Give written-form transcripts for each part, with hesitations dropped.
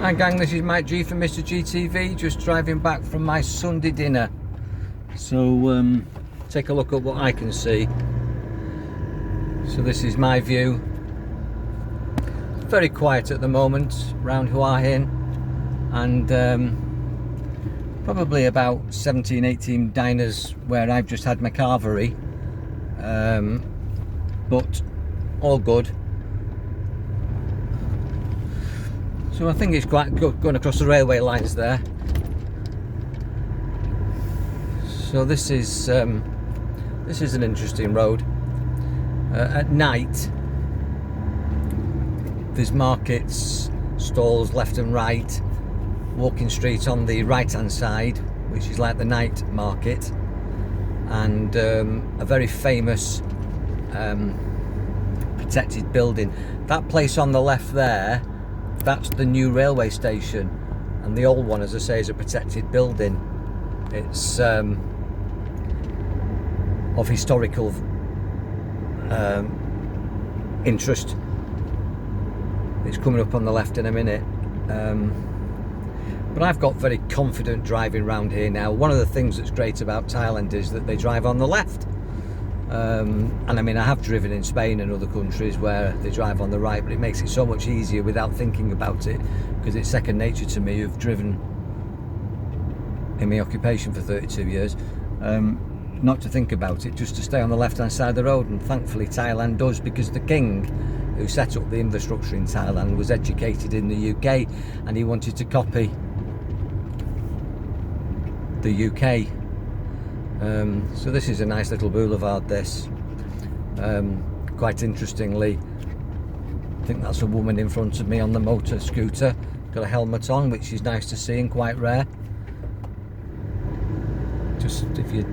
Hi gang, this is Mike G from Mr. GTV, just driving back from my Sunday dinner. So take a look at what I can see. So this is my view. Very quiet at the moment around Hua Hin, and probably about 17-18 diners where I've just had my carvery, but all good. So I think it's quite good going across the railway lines there. So this is an interesting road. At night there's markets, stalls left and right, walking street on the right hand side, which is like the night market, and a very famous protected building. That place on the left there, that's the new railway station, and the old one, as I say, is a protected building. It's of historical interest. It's coming up on the left in a minute, but I've got very confident driving around here now. One of the things that's great about Thailand is that they drive on the left, and I mean, I have driven in Spain and other countries where they drive on the right, but it makes it so much easier without thinking about it, because it's second nature to me. I've driven in my occupation for 32 years, not to think about it, just to stay on the left hand side of the road. And thankfully Thailand does, because the king who set up the infrastructure in Thailand was educated in the UK, and he wanted to copy the UK. So this is a nice little boulevard, this. Quite interestingly, I think that's a woman in front of me on the motor scooter, got a helmet on, which is nice to see and quite rare. Just if you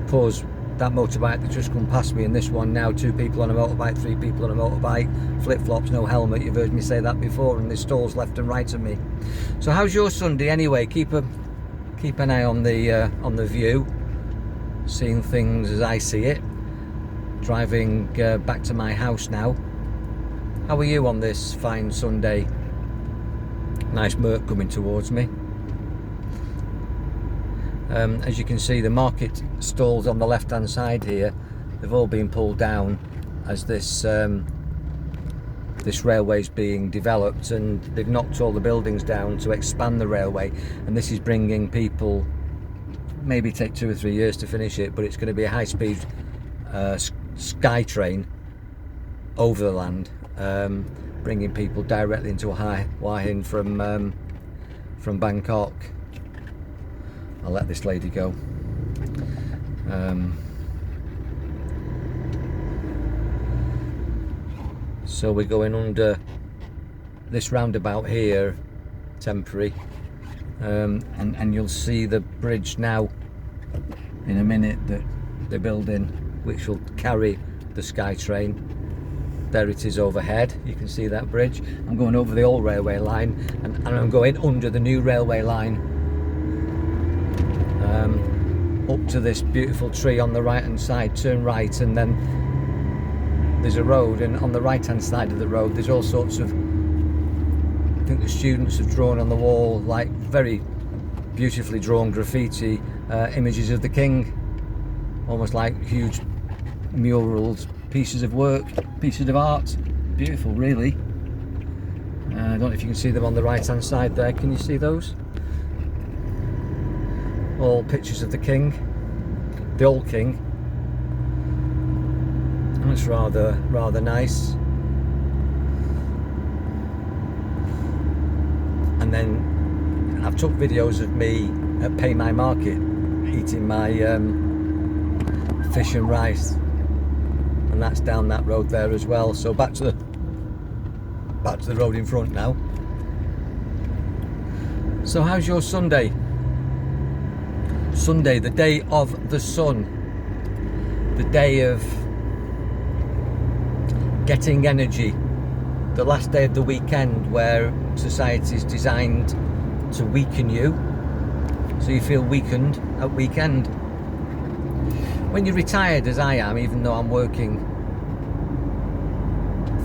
pause that motorbike that just come past me and this one now, 2 people on a motorbike, 3 people on a motorbike, flip-flops, no helmet. You've heard me say that before, and there's stalls left and right of me. So how's your Sunday anyway? Keep an eye on the view, seeing things as I see it. Driving back to my house now. How are you on this fine Sunday? Nice murk coming towards me. As you can see, the market stalls on the left hand side here, they've all been pulled down as this railway's being developed, and they've knocked all the buildings down to expand the railway, and this is bringing people, maybe take 2 or 3 years to finish it, but it's going to be a high-speed sky train over the land, bringing people directly into Hua Hin from Bangkok. I'll let this lady go. So we're going under this roundabout here, temporary, and you'll see the bridge now in a minute that they're building, which will carry the sky train. There it is overhead, you can see that bridge. I'm going over the old railway line, and I'm going under the new railway line, up to this beautiful tree on the right hand side. Turn right, and then there's a road, and on the right hand side of the road there's all sorts of, I think the students have drawn on the wall, like very beautifully drawn graffiti, images of the king, almost like huge murals, pieces of work, pieces of art. Beautiful, really. I don't know if you can see them on the right hand side there. Can you see those? All pictures of the king, the old king. That's rather nice. And then I've took videos of me at Pay My Market eating my fish and rice, and that's down that road there as well. So back to the road in front now. So how's your Sunday? Sunday, the day of the sun, the day of getting energy, the last day of the weekend, where society is designed to weaken you, so you feel weakened at weekend. When you're retired, as I am, even though I'm working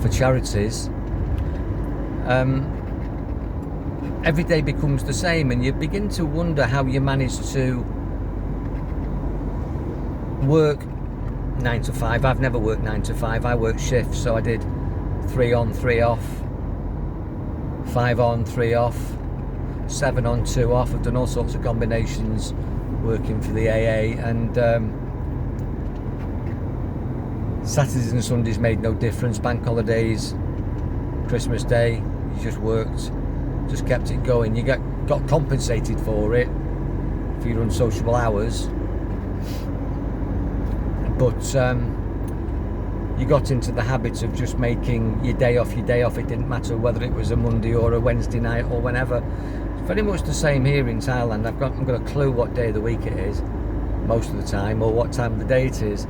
for charities, every day becomes the same, and you begin to wonder how you manage to work 9 to 5. I've never worked 9 to 5. I worked shifts, so I did 3 on, 3 off, 5 on, 3 off, 7 on, 2 off. I've done all sorts of combinations working for the AA, and Saturdays and Sundays made no difference. Bank holidays, Christmas Day, you just worked, just kept it going. You got compensated for it if you run sociable hours, but you got into the habit of just making your day off. It didn't matter whether it was a Monday or a Wednesday night or whenever. It's very much the same here in Thailand. I've got a clue what day of the week it is most of the time, or what time of the day it is,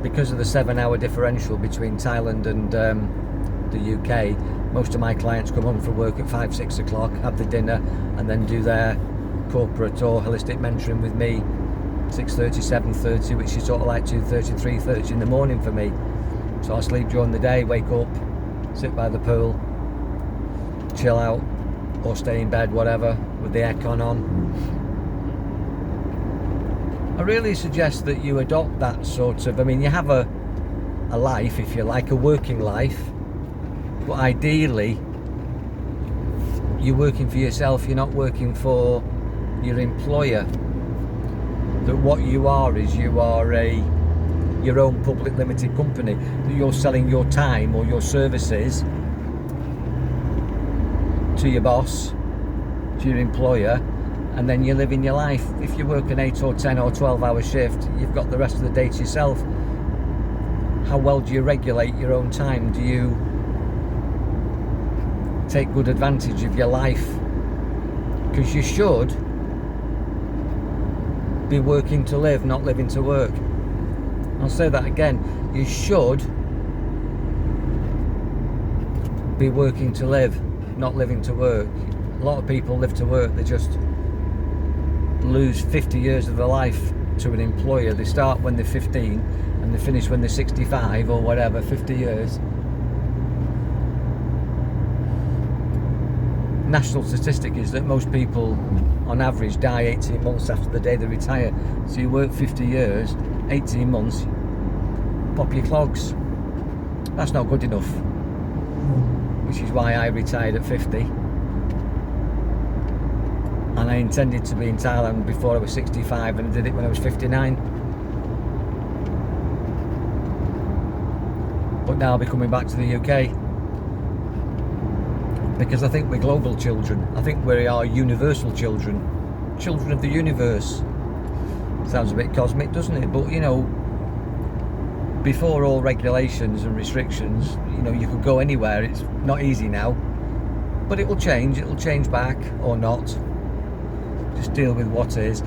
because of the 7-hour differential between Thailand and the UK. Most of my clients come home from work at 5, 6 o'clock, have the dinner, and then do their corporate or holistic mentoring with me 6:30, 7:30, which is sort of like 2:30, 3:30 in the morning for me. So I sleep during the day, wake up, sit by the pool, chill out, or stay in bed, whatever, with the aircon on. I really suggest that you adopt that sort of, I mean, you have a life, if you like, a working life, but ideally you're working for yourself, you're not working for your employer. That what you are is, you are your own public limited company, that you're selling your time or your services to your boss, to your employer, and then you're living your life. If you work an 8 or 10 or 12-hour shift, you've got the rest of the day to yourself. How well do you regulate your own time? Do you take good advantage of your life? Because you should be working to live, not living to work. I'll say that again. You should be working to live, not living to work. A lot of people live to work. They just lose 50 years of their life to an employer. They start when they're 15 and they finish when they're 65 or whatever, 50 years. National statistic is that most people on average die 18 months after the day they retire. So you work 50 years, 18 months, pop your clogs. That's not good enough, which is why I retired at 50, and I intended to be in Thailand before I was 65, and I did it when I was 59. But now I'll be coming back to the UK, because I think we're global children. I think we are universal children, children of the universe. Sounds a bit cosmic, doesn't it? But you know, before all regulations and restrictions, you know, you could go anywhere. It's not easy now, but it will change. It will change back or not. Just deal with what is.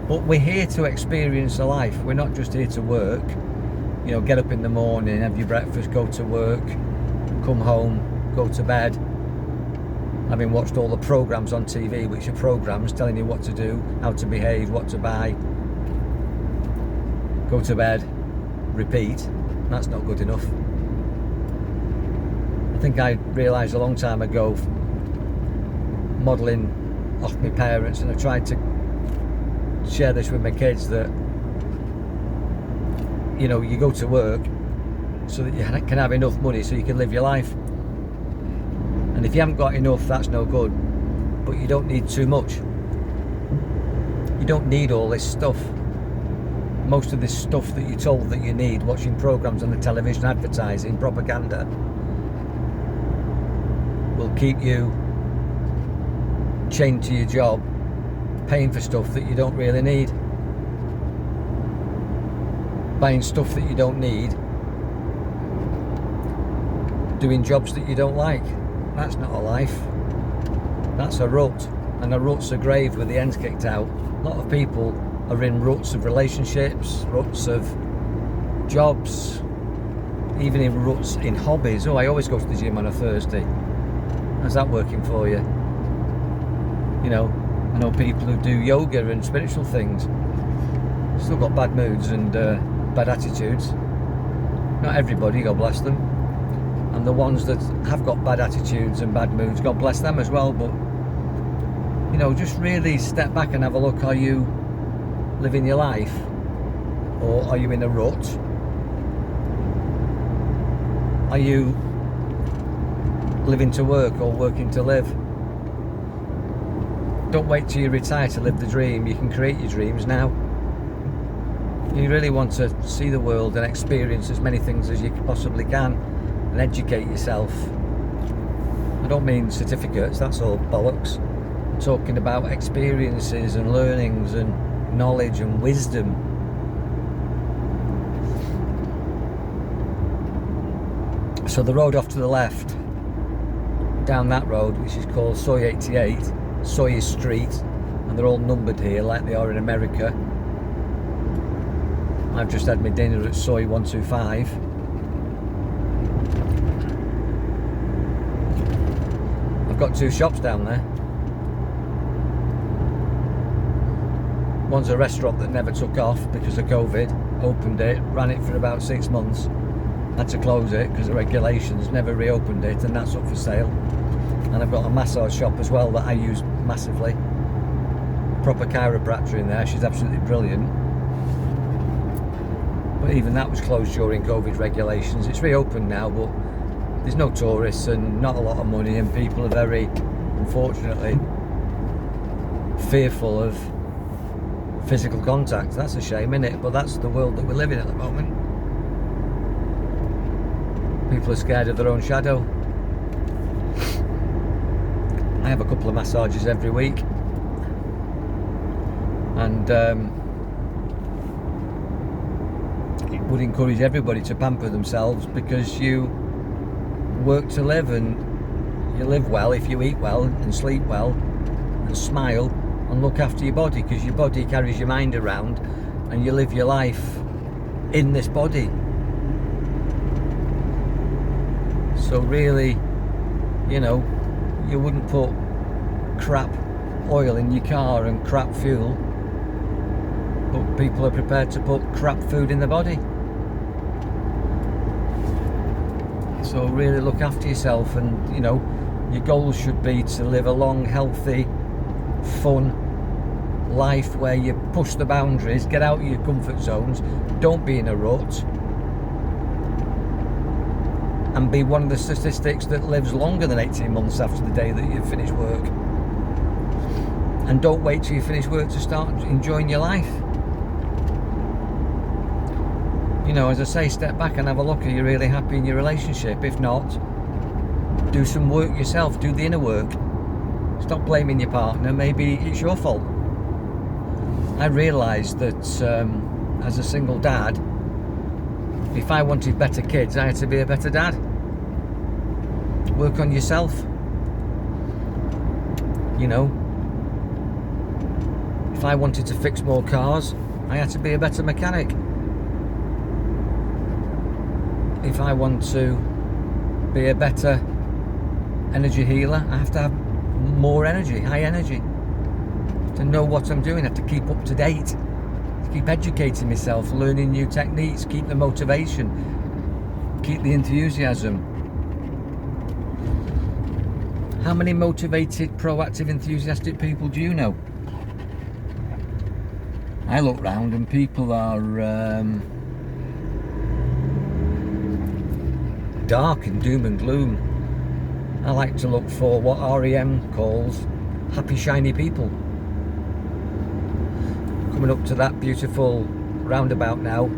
But we're here to experience a life. We're not just here to work. You know, get up in the morning, have your breakfast, go to work, come home, go to bed. Having watched all the programs on TV, which are programs telling you what to do, how to behave, what to buy, go to bed, repeat. That's not good enough. I think I realised a long time ago, modelling off my parents, and I tried to share this with my kids, that you know, you go to work so that you can have enough money so you can live your life. And if you haven't got enough, that's no good. But you don't need too much. You don't need all this stuff. Most of this stuff that you're told that you need, watching programs on the television, advertising, propaganda, will keep you chained to your job, paying for stuff that you don't really need, buying stuff that you don't need, doing jobs that you don't like. That's not a life. That's a rut, and a rut's a grave with the ends kicked out. A lot of people are in ruts of relationships, ruts of jobs, even in ruts in hobbies. Oh, I always go to the gym on a Thursday. How's that working for you? You know, I know people who do yoga and spiritual things, still got bad moods and bad attitudes. Not everybody, God bless them. And the ones that have got bad attitudes and bad moods, God bless them as well, but you know, just really step back and have a look. Are you living your life, or are you in a rut? Are you living to work or working to live? Don't wait till you retire to live the dream. You can create your dreams now. You really want to see the world and experience as many things as you possibly can and educate yourself. I don't mean certificates, that's all bollocks. I'm talking about experiences and learnings and knowledge and wisdom. So the road off to the left, down that road, which is called Soy 88, Soy Street, and they're all numbered here like they are in America. I've just had my dinner at Soy 125. I've got 2 shops down there. One's a restaurant that never took off because of COVID. Opened it, ran it for about 6 months. Had to close it because of regulations, never reopened it, and that's up for sale. And I've got a massage shop as well that I use massively. Proper chiropractor in there, she's absolutely brilliant. But even that was closed during COVID regulations. It's reopened now, but there's no tourists and not a lot of money, and people are very, unfortunately, fearful of physical contact. That's a shame, isn't it? But that's the world that we live in at the moment. People are scared of their own shadow. I have a couple of massages every week, and it would encourage everybody to pamper themselves, because you work to live, and you live well if you eat well and sleep well and smile and look after your body, because your body carries your mind around, and you live your life in this body. So really, you know, you wouldn't put crap oil in your car and crap fuel, but people are prepared to put crap food in their body. So really look after yourself, and you know, your goals should be to live a long, healthy, fun life where you push the boundaries, get out of your comfort zones, don't be in a rut, and be one of the statistics that lives longer than 18 months after the day that you finish work. And don't wait till you finish work to start enjoying your life. You know, as I say, step back and have a look. Are you really happy in your relationship? If not, do some work yourself, do the inner work. Stop blaming your partner, maybe it's your fault. I realised that as a single dad, if I wanted better kids, I had to be a better dad. Work on yourself. You know, if I wanted to fix more cars, I had to be a better mechanic. If I want to be a better energy healer, I have to have more energy, high energy. To know what I'm doing, I have to keep up to date. To keep educating myself, learning new techniques, keep the motivation, keep the enthusiasm. How many motivated, proactive, enthusiastic people do you know? I look round and people are dark and doom and gloom. I like to look for what REM calls happy, shiny people. Coming up to that beautiful roundabout now,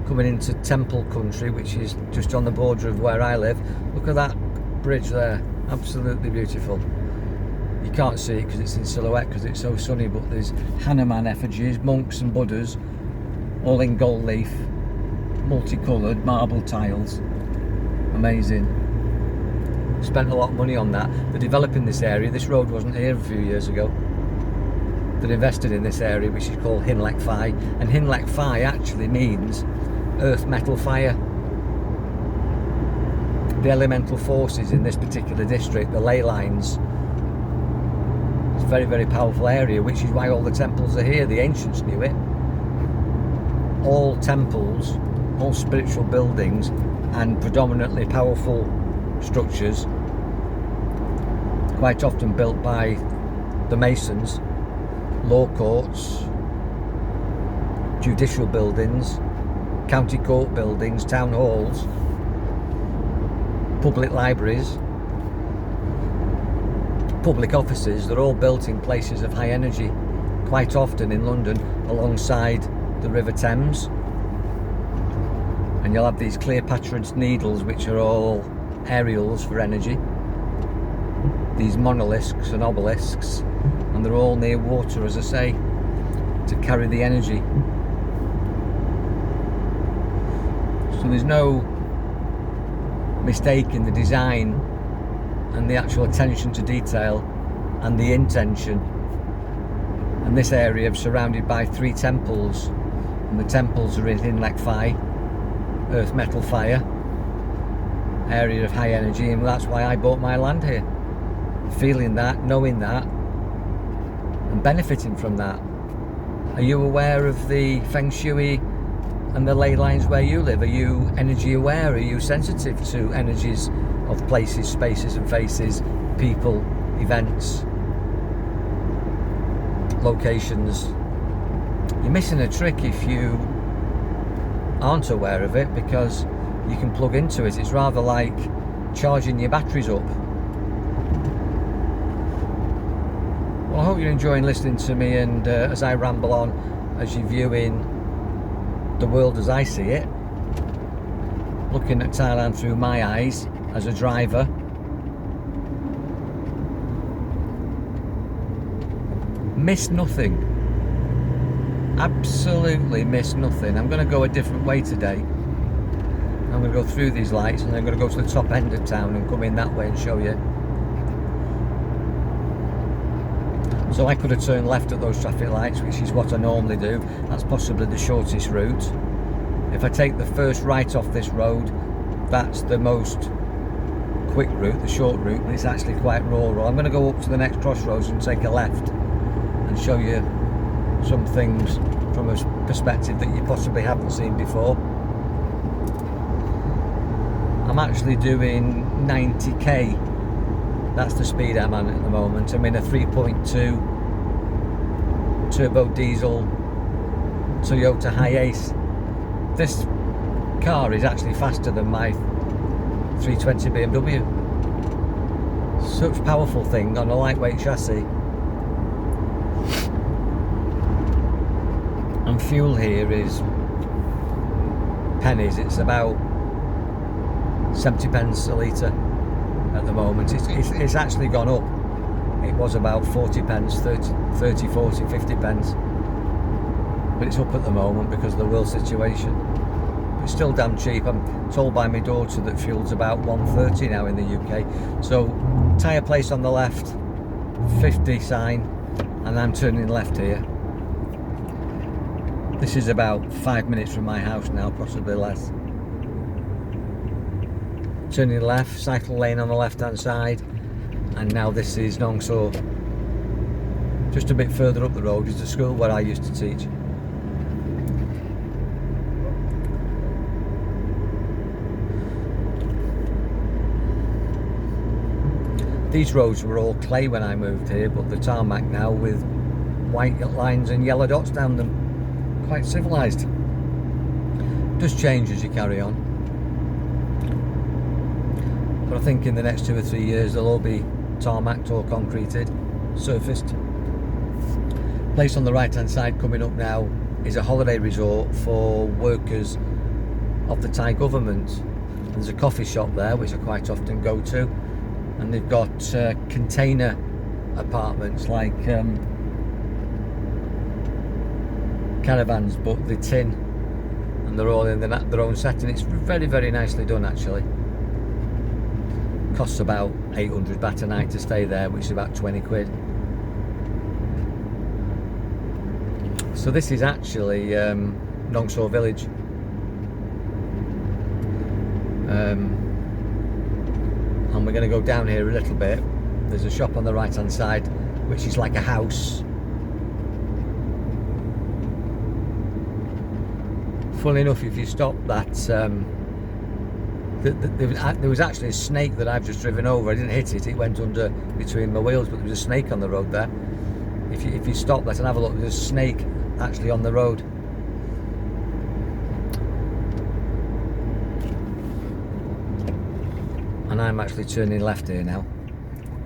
coming into Temple country, which is just on the border of where I live. Look at that bridge there, absolutely beautiful. You can't see it because it's in silhouette because it's so sunny, but there's Hanuman effigies, monks and Buddhas, all in gold leaf, multicoloured marble tiles. Amazing. Spent a lot of money on that. They're developing this area. This road wasn't here a few years ago. They're invested in this area, which is called Hin Lek Phai, and Hin Lek Phai actually means earth, metal, fire. The elemental forces in this particular district, the ley lines. It's a very, very powerful area, which is why all the temples are here. The ancients knew it. All temples, all spiritual buildings, and predominantly powerful structures, quite often built by the masons, law courts, judicial buildings, county court buildings, town halls, public libraries, public offices. They're all built in places of high energy, quite often in London alongside the River Thames. And you'll have these Cleopatra needles, which are all aerials for energy, these monoliths and obelisks, and they're all near water, as I say, to carry the energy. So there's no mistake in the design and the actual attention to detail and the intention. And this area is surrounded by 3 temples, and the temples are in Hinlek Fire, earth, metal, fire, area of high energy, and that's why I bought my land here, feeling that, knowing that, and benefiting from that. Are you aware of the feng shui and the ley lines where you live? Are you energy aware? Are you sensitive to energies of places, spaces and faces, people, events, locations? You're missing a trick if you aren't aware of it, because you can plug into it. It's rather like charging your batteries up. Well, I hope you're enjoying listening to me, and as I ramble on, as you're viewing the world as I see it, looking at Thailand through my eyes as a driver. Miss nothing. Absolutely miss nothing. I'm going to go a different way today. I'm going to go through these lights, and I'm going to go to the top end of town and come in that way and show you. So I could have turned left at those traffic lights, which is what I normally do. That's possibly the shortest route. If I take the first right off this road, that's the most quick route, the short route, but it's actually quite rural. I'm going to go up to the next crossroads and take a left and show you some things from a perspective that you possibly haven't seen before. I'm actually doing 90k. That's the speed I'm on at the moment. I'm in a 3.2 turbo diesel Toyota Hiace. This car is actually faster than my 320 BMW. Such powerful thing on a lightweight chassis. And fuel here is pennies. It's about 70 pence a litre at the moment. It's actually gone up. It was about 40 pence, 30, 40, 50 pence. But it's up at the moment because of the world situation. It's still damn cheap. I'm told by my daughter that fuel's about 130 now in the UK. So tyre place on the left, 50 sign, and I'm turning left here. This is about 5 minutes from my house now, possibly less. Turning left, cycle lane on the left hand side, and now this is Longshore. Just a bit further up the road is the school where I used to teach. These roads were all clay when I moved here, but the tarmac now with white lines and yellow dots down them. Quite civilised. Does change as you carry on. But I think in the next 2 or 3 years they'll all be tarmacked or concreted, surfaced. Place on the right hand side coming up now is a holiday resort for workers of the Thai government. There's a coffee shop there which I quite often go to, and they've got container apartments like caravans, but the tin, and they're all in their own setting. It's very, very nicely done actually. Costs about 800 baht a night to stay there, which is about 20 quid. So this is actually Longshore Village. And we're going to go down here a little bit. There's a shop on the right hand side which is like a house. Funnily enough, if you stop that, there was actually a snake that I've just driven over. I didn't hit it, it went under between my wheels, but there was a snake on the road there. if you stop there and have a look, there's a snake actually on the road. And I'm actually turning left here now.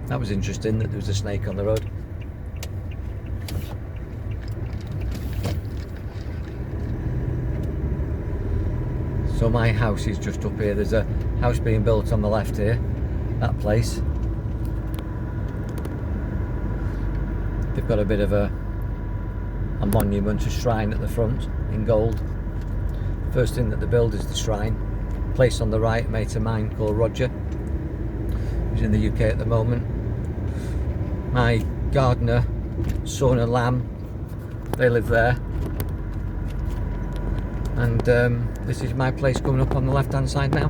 That was interesting that there was a snake on the road. So my house is just up here. There's a house being built on the left here, that place. They've got a bit of a monument, a shrine at the front in gold. First thing that they build is the shrine. Place on the right, a mate of mine called Roger. He's in the UK at the moment. My gardener, son and lamb, they live there. And this is my place coming up on the left hand side now.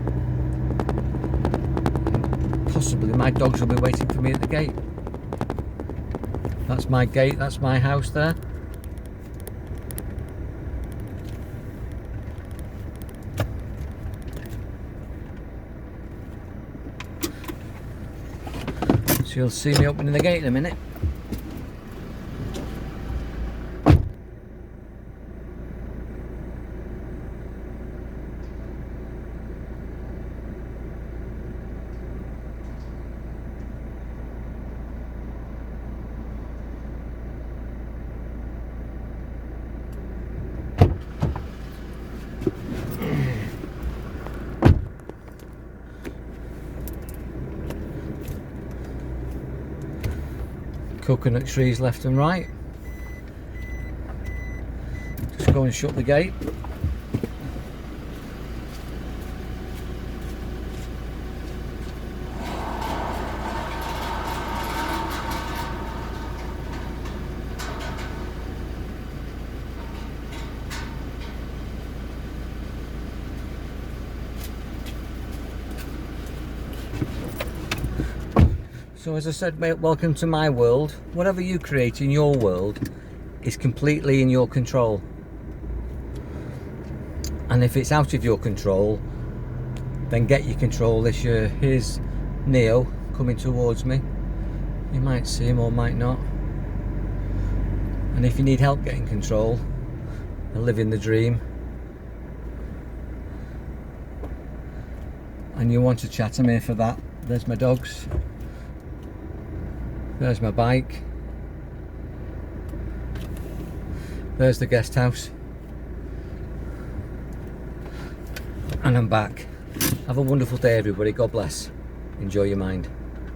Possibly my dogs will be waiting for me at the gate. That's my gate, that's my house there. So you'll see me opening the gate in a minute. Coconut trees left and right. Just go and shut the gate. So as I said, mate, welcome to my world. Whatever you create in your world is completely in your control. And if it's out of your control, then get your control this year. Here's Neo coming towards me. You might see him or might not. And if you need help getting control and living the dream, and you want to chat, I'm here for that. There's my dogs. There's my bike. There's the guest house. And I'm back. Have a wonderful day, everybody. God bless. Enjoy your mind.